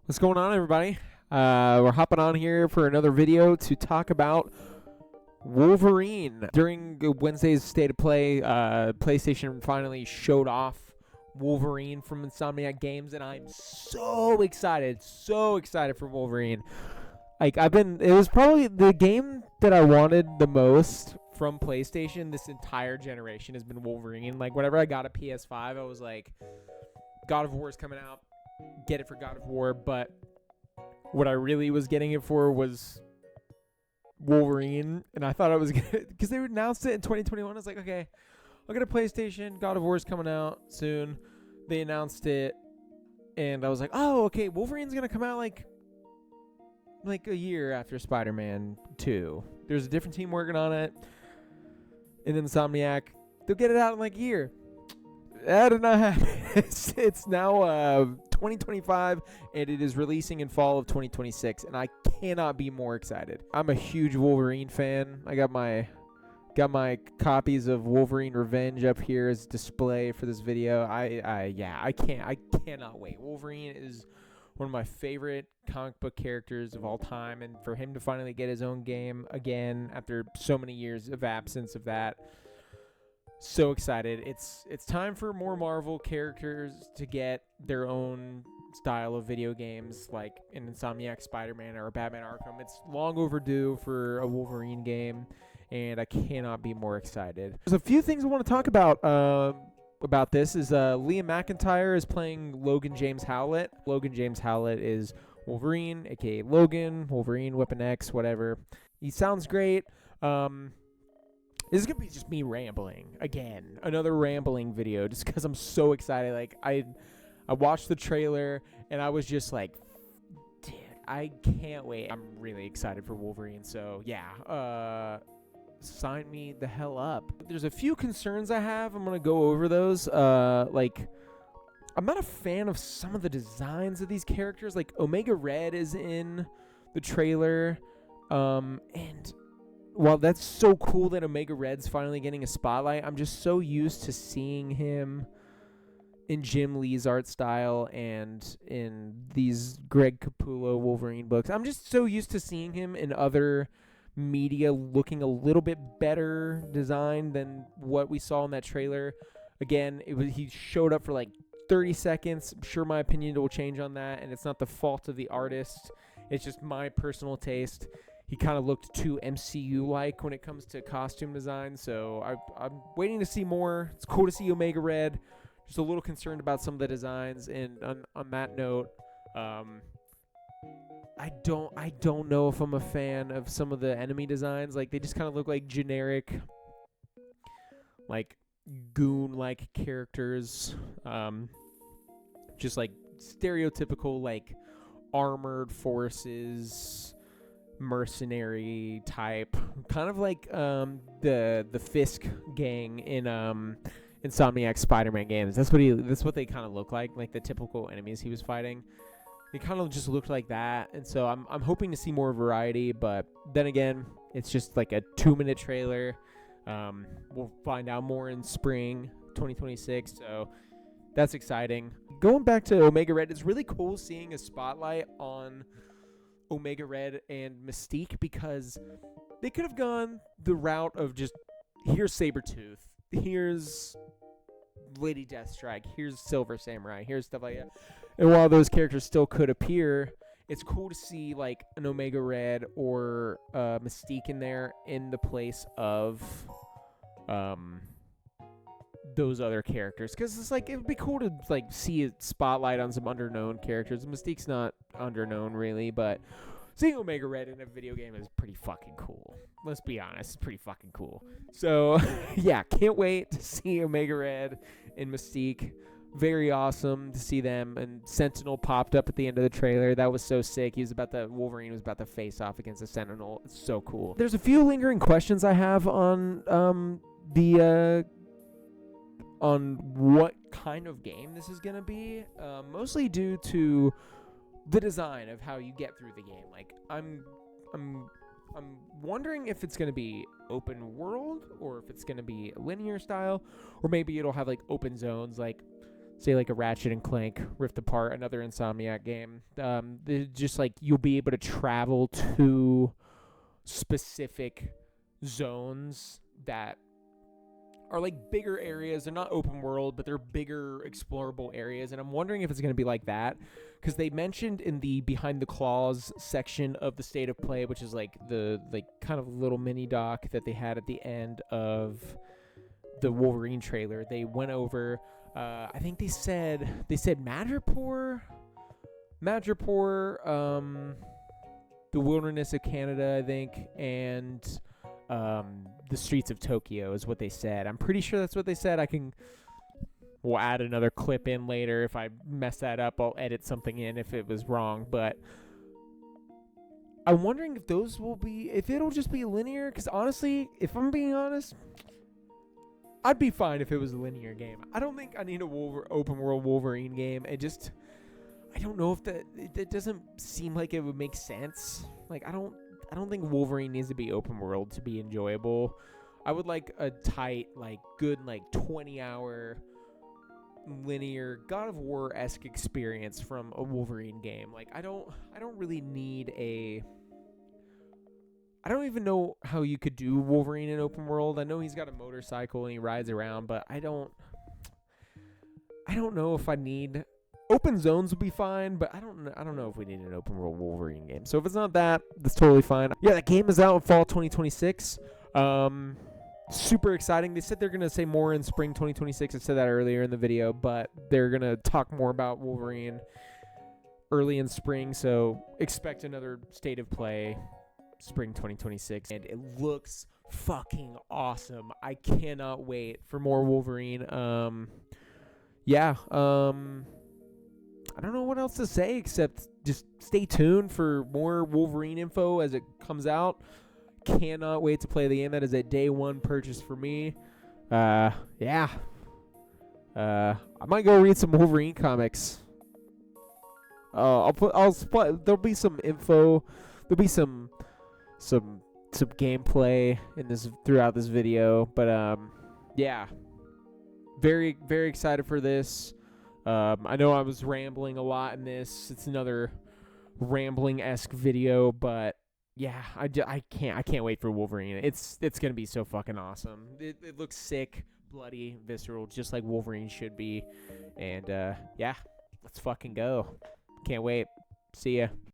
What's going on, everybody? We're hopping on here for another video to talk about Wolverine. During Wednesday's State of Play, PlayStation finally showed off Wolverine from Insomniac Games, and I'm so excited for Wolverine. It was probably the game that I wanted the most from PlayStation this entire generation has been Wolverine. Like, whenever I got a PS5, I was like, God of War is coming out. Get it for God of War, but what I really was getting it for was Wolverine, and I thought I was gonna, because they announced it in 2021. I was like, okay, I'll get a PlayStation. God of War is coming out soon. They announced it, and I was like, oh, okay, Wolverine's gonna come out like a year after Spider-Man 2. There's a different team working on it, and Insomniac, they'll get it out in like a year. That did not happen. It's now 2025, and it is releasing in fall of 2026, and I cannot be more excited. I'm a huge Wolverine fan. I got my copies of Wolverine Revenge up here as display for this video. I cannot wait. Wolverine is one of my favorite comic book characters of all time, and for him to finally get his own game again after so many years of absence of that, so excited. It's time for more Marvel characters to get their own style of video games, like an Insomniac Spider-Man or a Batman Arkham. It's long overdue for a Wolverine game, and I cannot be more excited. There's a few things I want to talk about this. Is Liam McIntyre is playing Logan James Howlett. Logan James Howlett is Wolverine, aka Logan, Wolverine, Weapon X, whatever. He sounds great. This is going to be just me rambling again. Another rambling video just because I'm so excited. Like, I watched the trailer and I was just like, dude, I can't wait. I'm really excited for Wolverine. So, yeah, sign me the hell up. There's a few concerns I have. I'm going to go over those. I'm not a fan of some of the designs of these characters. Like, Omega Red is in the trailer. And while that's so cool that Omega Red's finally getting a spotlight, I'm just so used to seeing him in Jim Lee's art style and in these Greg Capullo Wolverine books. I'm just so used to seeing him in other media looking a little bit better designed than what we saw in that trailer. Again, he showed up for like 30 seconds. I'm sure my opinion will change on that, and it's not the fault of the artist. It's just my personal taste. He kind of looked too MCU-like when it comes to costume design, so I'm waiting to see more. It's cool to see Omega Red. Just a little concerned about some of the designs, and on that note, I don't know if I'm a fan of some of the enemy designs. Like, they just kind of look like generic, like goon-like characters, just like stereotypical like armored forces, mercenary type, kind of like the Fisk gang in Insomniac Spider-Man games. That's what they kind of look like the typical enemies he was fighting. They kind of just looked like that, and so I'm hoping to see more variety. But then again, it's just like a 2-minute trailer. We'll find out more in spring 2026, so that's exciting. Going back to Omega Red, it's really cool seeing a spotlight on Omega Red and Mystique, because they could have gone the route of just, here's Sabretooth, here's Lady Deathstrike, here's Silver Samurai, here's stuff like that. And while those characters still could appear, it's cool to see like an Omega Red or Mystique in there in the place of those other characters, because it's like it would be cool to like see a spotlight on some underknown characters. Mystique's not underknown really, but seeing Omega Red in a video game is pretty fucking cool. Let's be honest, it's pretty fucking cool. So yeah, can't wait to see Omega Red and Mystique. Very awesome to see them. And Sentinel popped up at the end of the trailer. That was so sick. Wolverine was about to face off against a Sentinel. It's so cool. There's a few lingering questions I have on on what kind of game this is gonna be, mostly due to the design of how you get through the game. Like, I'm wondering if it's gonna be open world, or if it's gonna be a linear style, or maybe it'll have like open zones. Like, say like a Ratchet and Clank Rift Apart, another Insomniac game. Just like you'll be able to travel to specific zones that are like bigger areas. They're not open world, but they're bigger explorable areas. And I'm wondering if it's going to be like that, because they mentioned in the Behind the Claws section of the State of Play, which is like the kind of little mini doc that they had at the end of the Wolverine trailer. They went over. I think they said Madripoor, the wilderness of Canada, I think, and the streets of Tokyo is what they said. I'm pretty sure that's what they said. We'll add another clip in later. If I mess that up, I'll edit something in if it was wrong. But I'm wondering if it'll just be linear. Because honestly, if I'm being honest, I'd be fine if it was a linear game. I don't think I need a open world Wolverine game. I don't know if that doesn't seem like it would make sense. Like I don't think Wolverine needs to be open world to be enjoyable. I would like a tight, like good, like 20-hour linear God of War-esque experience from a Wolverine game. Like I don't really need I don't even know how you could do Wolverine in open world. I know he's got a motorcycle and he rides around, but I don't know if I need. Open zones would be fine, but I don't know if we need an open world Wolverine game. So if it's not that, that's totally fine. Yeah, that game is out in fall 2026. Super exciting. They said they're going to say more in spring 2026. I said that earlier in the video, but they're going to talk more about Wolverine early in spring. So expect another State of Play spring 2026. And it looks fucking awesome. I cannot wait for more Wolverine. I don't know what else to say except just stay tuned for more Wolverine info as it comes out. Cannot wait to play the game. That is a day one purchase for me. I might go read some Wolverine comics. There'll be some info. There'll be some gameplay throughout this video. But very, very excited for this. I know I was rambling a lot in this. It's another rambling-esque video, but yeah, I can't wait for Wolverine. It's gonna be so fucking awesome. It looks sick, bloody, visceral, just like Wolverine should be. And let's fucking go. Can't wait. See ya.